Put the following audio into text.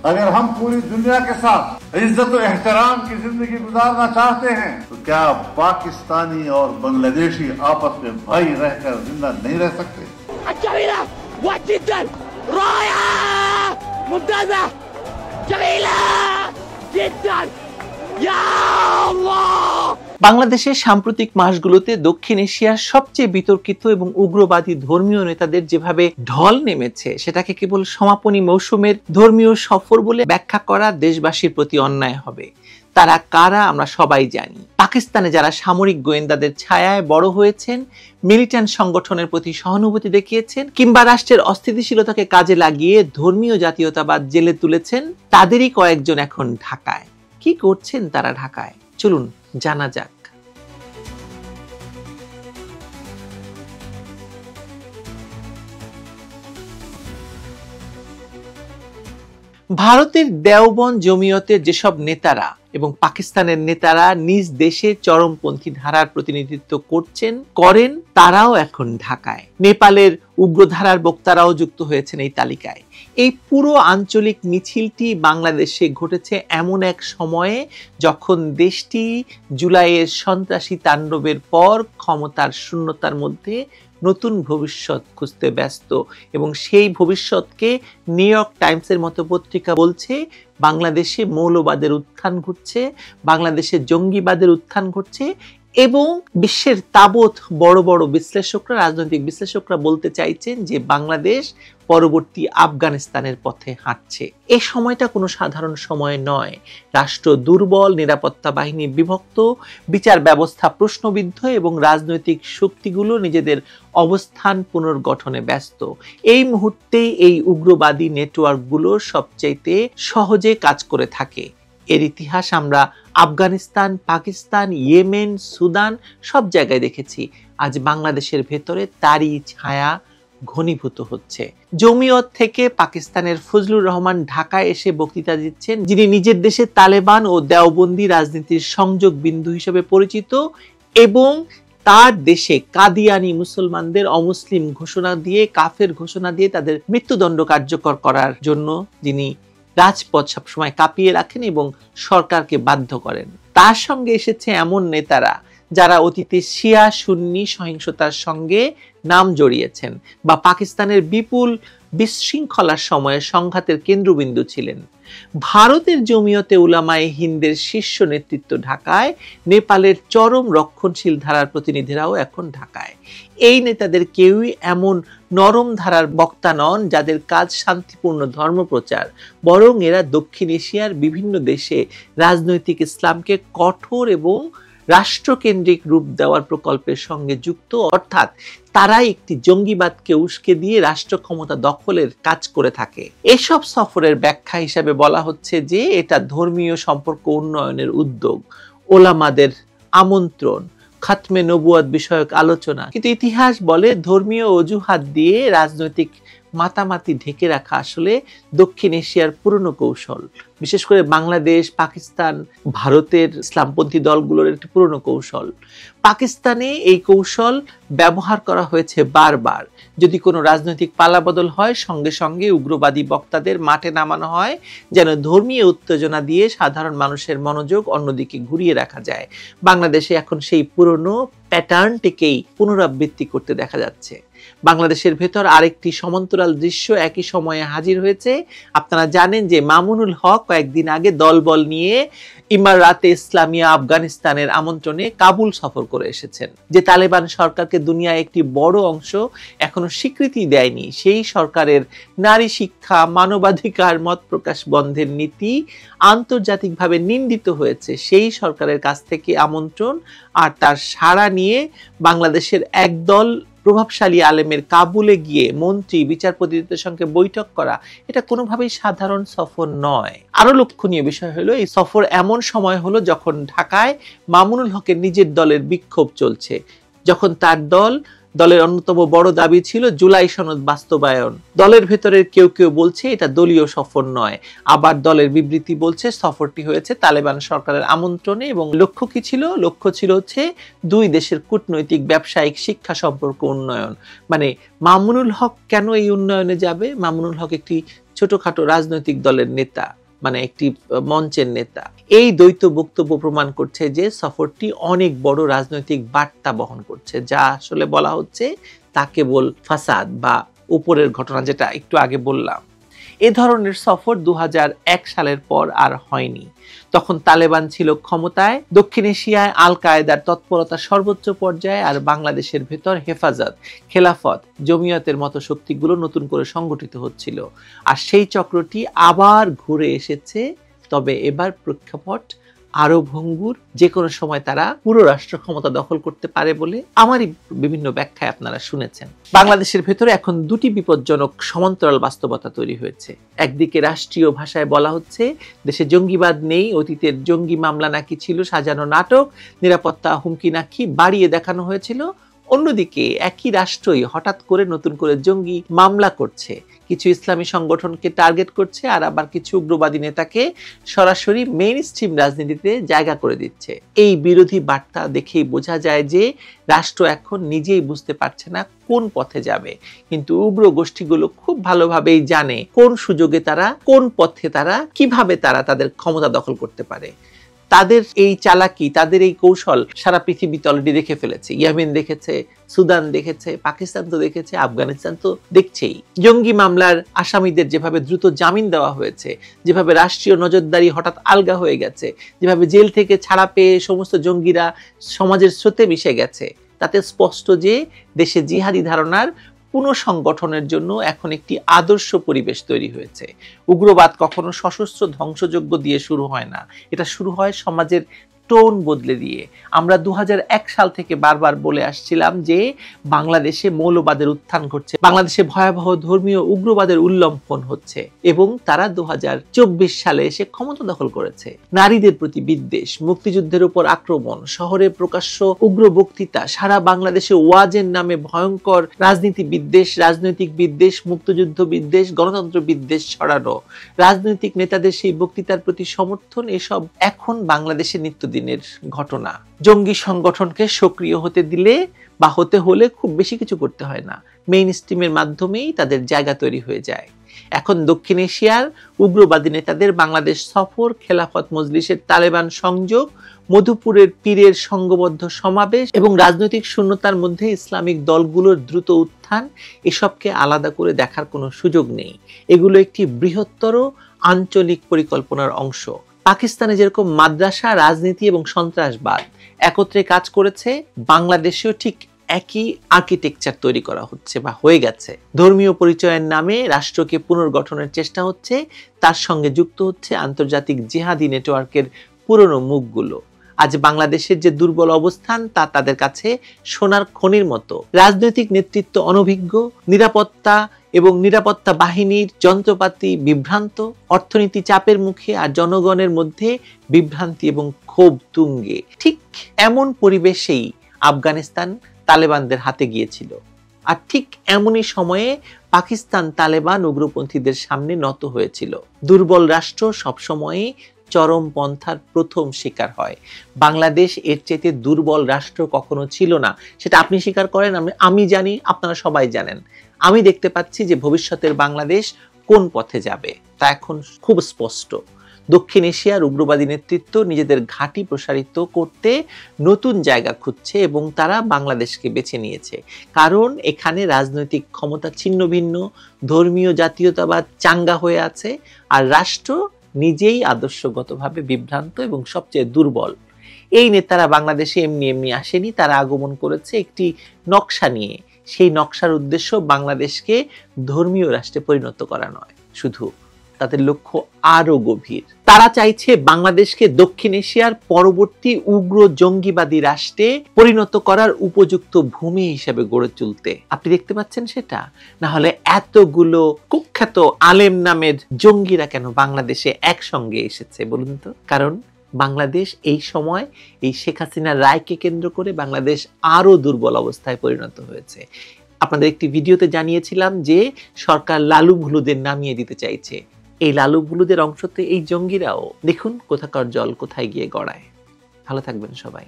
अगर हम पूरी दुनिया के साथ इज्जत और एहतराम की जिंदगी गुजारना चाहते हैं तो क्या पाकिस्तानी और बांग्लादेशी आपस में भाई रहकर जिंदा नहीं रह सकते? বাংলাদেশের সাম্প্রতিক মাসগুলোতে দক্ষিণ এশিয়ার সবচেয়ে বিতর্কিত এবং উগ্রবাদী ধর্মীয় নেতাদের যেভাবে ঢল নেমেছে সেটাকে কেবল সমাপনী মৌসুমের ধর্মীয় সফর বলে ব্যাখ্যা করা দেশবাসীর প্রতি অন্যায় হবে। তারা কারা আমরা সবাই জানি। পাকিস্তানে যারা সামরিক গোয়েন্দাদের ছায়ায় বড় হয়েছেন, মিলিটেন্ট সংগঠনের প্রতি সহানুভূতি দেখিয়েছেন, কিংবা রাষ্ট্রের অস্থিতিশীলতাকে কাজে লাগিয়ে ধর্মীয় জাতীয়তাবাদ জেলে তুলেছেন, তাদেরই কয়েকজন এখন ঢাকায়। কি করছেন তারা ঢাকায়? চলুন জানা যাক। ভারতের দেওবন্দ জমিয়তের যেসব নেতারা এবং পাকিস্তানের নেতারা নিজ দেশে চরমপন্থী ধারার প্রতিনিধিত্ব করেন তারাও এখন ঢাকায়। নেপালের উগ্রধারার বক্তারাও যুক্ত হয়েছেন এই তালিকায়। এই পুরো আঞ্চলিক মিছিলটি বাংলাদেশে ঘটেছে এমন এক সময়ে যখন দেশটি জুলাইয়ের সন্ত্রাসী তাণ্ডবের পর ক্ষমতার শূন্যতার মধ্যে নতুন ভবিষ্যৎ খুঁজতে ব্যস্ত, এবং সেই ভবিষ্যৎকে নিউ ইয়র্ক টাইমসের মতো পত্রিকা বলছে বাংলাদেশে মৌলবাদের উত্থান ঘটছে, বাংলাদেশে জঙ্গিবাদের উত্থান ঘটছে, এবং বিশ্বের তাবৎ বড় বড় বিশ্লেষকরা, রাজনৈতিক বিশ্লেষকরা বলতে চাইছেন যে বাংলাদেশ পরবর্তী আফগানিস্তানের পথে হাঁটছে। এই সময়টা কোনো সাধারণ সময় নয়। রাষ্ট্র দুর্বল, নিরাপত্তা বাহিনী বিভক্ত, বিচার ব্যবস্থা প্রশ্নবিদ্ধ এবং রাজনৈতিক শক্তিগুলো নিজেদের অবস্থান পুনর্গঠনে ব্যস্ত। এই মুহূর্তেই এই উগ্রবাদী নেটওয়ার্কগুলো সবচাইতে সহজে কাজ করে থাকে। এর ইতিহাস আমরা আফগানিস্তান, পাকিস্তান, ইয়েমেন, সুদান সব জায়গায় দেখেছি। আজ বাংলাদেশের ভেতরে তারই ছায়া ঘনীভূত হচ্ছে। জমিয়ত থেকে পাকিস্তানের ফজলুর রহমান ঢাকায় এসে বক্তৃতা দিচ্ছেন, যিনি নিজের দেশে তালেবান ও দেওবন্দি রাজনীতির সংযোগ বিন্দু হিসেবে পরিচিত, এবং তার দেশে কাদিয়ানি মুসলমানদের অমুসলিম ঘোষণা দিয়ে, কাফের ঘোষণা দিয়ে তাদের মৃত্যুদণ্ড কার্যকর করার জন্য যিনি রাজপথ সবসময় কাঁপিয়ে রাখেন এবং সরকারকে বাধ্য করেন। তার সঙ্গে এসেছে এমন নেতারা যারা অতীতে শিয়া সুন্নি সহিংসতার সঙ্গে নাম জড়িয়েছেন বা পাকিস্তানের বিপুল বিশৃঙ্খলার সময়ে সংঘাতের কেন্দ্রবিন্দু ছিলেন। ভারতের জমিয়তে উলামায়ে হিন্দের শীর্ষ নেতৃত্ব ঢাকায়, নেপালের চরম রক্ষণশীল ধারার প্রতিনিধিরাও এখন ঢাকায়। এই নেতাদের কেউই এমন নরম ধারার বক্তা নন যাদের কাজ শান্তিপূর্ণ ধর্মপ্রচার, বরং এরা দক্ষিণ এশিয়ার বিভিন্ন দেশে রাজনৈতিক ইসলামকে কঠোর এবং রাষ্ট্রকেন্দ্রিক রূপ দেওয়ার প্রকল্পের সঙ্গে যুক্ত, অর্থাৎ তারাই একটি জঙ্গিবাদকে উস্কে দিয়ে রাষ্ট্র ক্ষমতা দখলের কাজ করে থাকে। এসব সফরের ব্যাখ্যা হিসাবে বলা হচ্ছে যে এটা ধর্মীয় সম্পর্ক উন্নয়নের উদ্যোগ, ওলামাদের আমন্ত্রণ, খাতমে নবুয়ত বিষয়ক আলোচনা। কিন্তু ইতিহাস বলে ধর্মীয় অজুহাত দিয়ে রাজনৈতিক মাতামাতি ঢেকে রাখা আসলে দক্ষিণ এশিয়ার পুরনো কৌশল। বিশেষ করে বাংলাদেশ, পাকিস্তান, ভারতের ইসলামপন্থী দলগুলোর একটি পুরনো কৌশল। পাকিস্তানে এই কৌশল ব্যবহার করা হয়েছে বারবার। যদি কোনো রাজনৈতিক পালাবদল হয়, সঙ্গে সঙ্গে উগ্রবাদী বক্তাদের মাঠে নামানো হয় যেন ধর্মীয় উত্তেজনা দিয়ে সাধারণ মানুষের মনোযোগ অন্যদিকে ঘুরিয়ে রাখা যায়। বাংলাদেশে এখন সেই পুরনো প্যাটার্নটিকেই পুনরাবৃত্তি করতে দেখা যাচ্ছে। বাংলাদেশের ভেতর আরেকটি সমান্তরাল দৃশ্য একই সময়ে হাজির হয়েছে। আপনারা জানেন যে মামুনুল হক কয়েকদিন আগে দলবল নিয়ে ইমারাতে ইসলামিয়া আফগানিস্তানের আমন্ত্রণে কাবুল সফর করে এসেছেন। যে তালেবান সরকারকে দুনিয়ায় একটি বড় অংশ এখনো স্বীকৃতি দেয়নি, সেই সরকারের নারী শিক্ষা, মানবাধিকার, মত প্রকাশ বন্ধের নীতি আন্তর্জাতিকভাবে নিন্দিত হয়েছে। সেই সরকারের কাছ থেকে আমন্ত্রণ আর তার সাড়া নিয়ে বাংলাদেশের একদল প্রভাবশালী আলেমের কাবুলে গিয়ে মন্ত্রী, বিচারপতিদের সঙ্গে বৈঠক করা, এটা কোনোভাবেই সাধারণ সফর নয়। আরো লক্ষণীয় বিষয় হলো এই সফর এমন সময় হলো যখন ঢাকায় মামুনুল হকের নিজের দলের বিক্ষোভ চলছে, যখন তার দল দলের অন্যতম বড় দাবি ছিল জুলাই সনদ বাস্তবায়ন। দলের ভেতরের কেউ কেউ বলছে এটা দলীয় সফর নয়, আবার দলের বিবৃতি বলছে সফরটি হয়েছে তালেবান সরকারের আমন্ত্রণে এবং লক্ষ্য কি ছিল? লক্ষ্য ছিল হচ্ছে দুই দেশের কূটনৈতিক, ব্যবসায়িক, শিক্ষা সম্পর্ক উন্নয়ন। মানে মামুনুল হক কেন এই উন্নয়নে যাবে? মামুনুল হক একটি ছোটখাটো রাজনৈতিক দলের নেতা, মানে একটি মঞ্চের নেতা। এই দ্বৈত বক্তব্য প্রমাণ করছে যে সফরটি অনেক বড় রাজনৈতিক বার্তা বহন করছে, যা আসলে বলা হচ্ছে তা কেবল ফাসাদ বা উপরের ঘটনা, যেটা একটু আগে বললাম। এ ধরনের সফর 2001 সালের পর আর হয়নি। তখন তালেবান ছিল ক্ষমতায়, দক্ষিণ এশিয়ায় আল কায়েদার তৎপরতা সর্বোচ্চ পর্যায়ে, আর বাংলাদেশের ভেতর হেফাজত, খেলাফত, জমিয়তের মতো শক্তিগুলো নতুন করে সংগঠিত হচ্ছিল। আর সেই চক্রটি আবার ঘুরে এসেছে, তবে এবার প্রেক্ষাপট আরো ভঙ্গুর। যে কোনো সময় তারা পুরো রাষ্ট্র ক্ষমতা দখল করতে পারে বলে আমারই বিভিন্ন ব্যাখ্যায় আপনারা শুনেছেন। বাংলাদেশের ভেতরে এখন দুটি বিপজ্জনক সমান্তরাল বাস্তবতা তৈরি হয়েছে। একদিকে রাষ্ট্রীয় ভাষায় বলা হচ্ছে দেশে জঙ্গিবাদ নেই, অতীতের জঙ্গি মামলা নাকি ছিল সাজানো নাটক, নিরাপত্তা হুমকি নাকি বাড়িয়ে দেখানো হয়েছিল। অন্যদিকে একই রাষ্ট্রই হঠাৎ করে নতুন করে জঙ্গি মামলা করছে, কিছু ইসলামী সংগঠনকে টার্গেট করছে, আর আবার কিছু উগ্রবাদী নেতাকে সরাসরি মেইন স্ট্রিম রাজনীতিতে জায়গা করে দিচ্ছে। এই বিরোধী বার্তা দেখেই বোঝা যায় যে রাষ্ট্র এখন নিজেই বুঝতে পারছে না কোন পথে যাবে, কিন্তু উগ্র গোষ্ঠীগুলো খুব ভালোভাবেই জানে কোন সুযোগে তারা, কোন পথে তারা, কিভাবে তারা তাদের ক্ষমতা দখল করতে পারে। তাদের এই চালাকি, তাদের এই কৌশল সারা পৃথিবী অলরেডি দেখে ফেলেছে। ইয়েমেন দেখেছে, সুদান দেখেছে, পাকিস্তান তো দেখেছে, আফগানিস্তান তো দেখছেই। জঙ্গি মামলার আসামিদের যেভাবে দ্রুত জামিন দেওয়া হয়েছে, যেভাবে রাষ্ট্রীয় নজরদারি হঠাৎ আলগা হয়ে গেছে, যেভাবে জেল থেকে ছাড়া পেয়ে সমস্ত জঙ্গিরা সমাজের স্রোতে মিশে গেছে, তাতে স্পষ্ট যে দেশে জিহাদি ধারণার পুনঃসংগঠনের জন্য এখন একটি আদর্শ পরিবেশ তৈরি হয়েছে। উগ্রবাদ কখনো সশস্ত্র ধ্বংসযজ্ঞ দিয়ে শুরু হয় না, এটা শুরু হয় সমাজের টোন বদলে দিয়ে। আমরা 2001 সাল থেকে বারবার বলে আসছিলাম যে বাংলাদেশে মৌলবাদের উত্থান ঘটছে, বাংলাদেশে ভয়াবহ ধর্মীয় উগ্রবাদের উল্লম্ঘন হচ্ছে, এবং তারা 2024 সালে এসে ক্ষমতা দখল করেছে। নারীদের প্রতি বিদ্বেষ, মুক্তিযুদ্ধের উপর আক্রমণ, শহরে প্রকাশ্য উগ্র বক্তৃতা, সারা বাংলাদেশে ওয়াজের নামে ভয়ঙ্কর রাজনীতি বিদ্বেষ, রাজনৈতিক বিদ্বেষ, মুক্তিযুদ্ধ বিদ্বেষ, গণতন্ত্র বিদ্বেষ ছড়ানো, রাজনৈতিক নেতাদের সেই বক্তৃতার প্রতি সমর্থন, এসব এখন বাংলাদেশে নিত্যদিনের ঘটনা। জঙ্গি সংগঠনকে সক্রিয় হতে দিলে বা হতে হলে খুব বেশি কিছু করতে হয় না, মেইন স্ট্রিমের মাধ্যমেই তাদের জায়গা তৈরি হয়ে যায়। এখন দক্ষিণ এশিয়ার উগ্রবাদী নেতাদের বাংলাদেশ সফর, খেলাফত মজলিসের তালেবান সংযোগ, মধুপুরের পীরের সংঘবদ্ধ সমাবেশ এবং রাজনৈতিক শূন্যতার মধ্যে ইসলামিক দলগুলোর দ্রুত উত্থান, এসবকে আলাদা করে দেখার কোনো সুযোগ নেই। এগুলো একটি বৃহত্তর আঞ্চলিক পরিকল্পনার অংশ। পাকিস্তানে যেরকম মাদ্রাসা, রাজনীতি এবং সন্ত্রাসবাদ একত্রে কাজ করেছে, বাংলাদেশেও ঠিক একই আর্কিটেকচার তৈরি করা হচ্ছে বা হয়ে গেছে। ধর্মীয় পরিচয়ের নামে রাষ্ট্রকে পুনর্গঠনের চেষ্টা হচ্ছে, তার সঙ্গে যুক্ত হচ্ছে আন্তর্জাতিক জিহাদি নেটওয়ার্কের পুরনো মুখগুলো। আজ বাংলাদেশের যে দুর্বল অবস্থান তা তাদের কাছে সোনার খনির মতো। রাজনৈতিক নেতৃত্ব অনভিজ্ঞ, নিরাপত্তা এবং নিরাপত্তা বাহিনীর যন্ত্রপাতি বিভ্রান্ত, অর্থনীতি চাপের মুখে, আর জনগণের মধ্যে বিভ্রান্তি এবং ক্ষোভ তুঙ্গে। ঠিক এমন পরিবেশেই আফগানিস্তান তালেবানদের হাতে গিয়েছিল, আর ঠিক এমনই সময়ে পাকিস্তান তালেবান উগ্রপন্থীদের সামনে নত হয়েছিল। দুর্বল রাষ্ট্র সবসময়ই চরম পন্থার প্রথম শিকার হয়। বাংলাদেশ এর চেয়ে দুর্বল রাষ্ট্র কখনো ছিল না, সেটা আপনি স্বীকার করেন, আমি জানি, আপনারা সবাই জানেন। আমি দেখতে পাচ্ছি যে ভবিষ্যতের বাংলাদেশ কোন পথে যাবে তা এখন খুব স্পষ্ট। দক্ষিণ এশিয়ার উগ্রবাদী নেতৃত্ব নিজেদের ঘাঁটি প্রসারিত করতে নতুন জায়গা খুঁজছে এবং তারা বাংলাদেশকে বেছে নিয়েছে, কারণ এখানে রাজনৈতিক ক্ষমতা ছিন্ন ভিন্ন, ধর্মীয় জাতীয়তাবাদ চাঙ্গা হয়ে আছে, আর রাষ্ট্র নিজেই আদর্শগতভাবে বিভ্রান্ত এবং সবচেয়ে দুর্বল। এই নেতারা বাংলাদেশে এমনি এমনি আসেনি, তারা আগমন করেছে একটি নকশা নিয়ে। সেই নকশার উদ্দেশ্য বাংলাদেশকে ধর্মীয় রাষ্ট্রে পরিণত করা নয়, শুধু তাদের লক্ষ্য আরো গভীর। তারা চাইছে বাংলাদেশকে দক্ষিণ এশিয়ার পরবর্তী উগ্র জঙ্গিবাদী রাষ্ট্রে পরিণত করার উপযুক্ত ভূমি হিসেবে গড়ে তুলতে। আপনি দেখতে পাচ্ছেন সেটা? না হলে এতগুলো কুখ্যাত আলেম নামের জঙ্গিরা কেন বাংলাদেশে একসঙ্গে এসেছে বলুন তো? কারণ বাংলাদেশ এই সময় এই শেখ হাসিনার রায়কে কেন্দ্র করে বাংলাদেশ আরো দুর্বল অবস্থায় পরিণত হয়েছে। আপনাদের একটি ভিডিওতে জানিয়েছিলাম যে সরকার লালু ভুলুদের নামিয়ে দিতে চাইছে। এই লালু ভুলুদের অংশতে এই জঙ্গিরাও। দেখুন কোথাকার জল কোথায় গিয়ে গড়ায়। ভালো থাকবেন সবাই।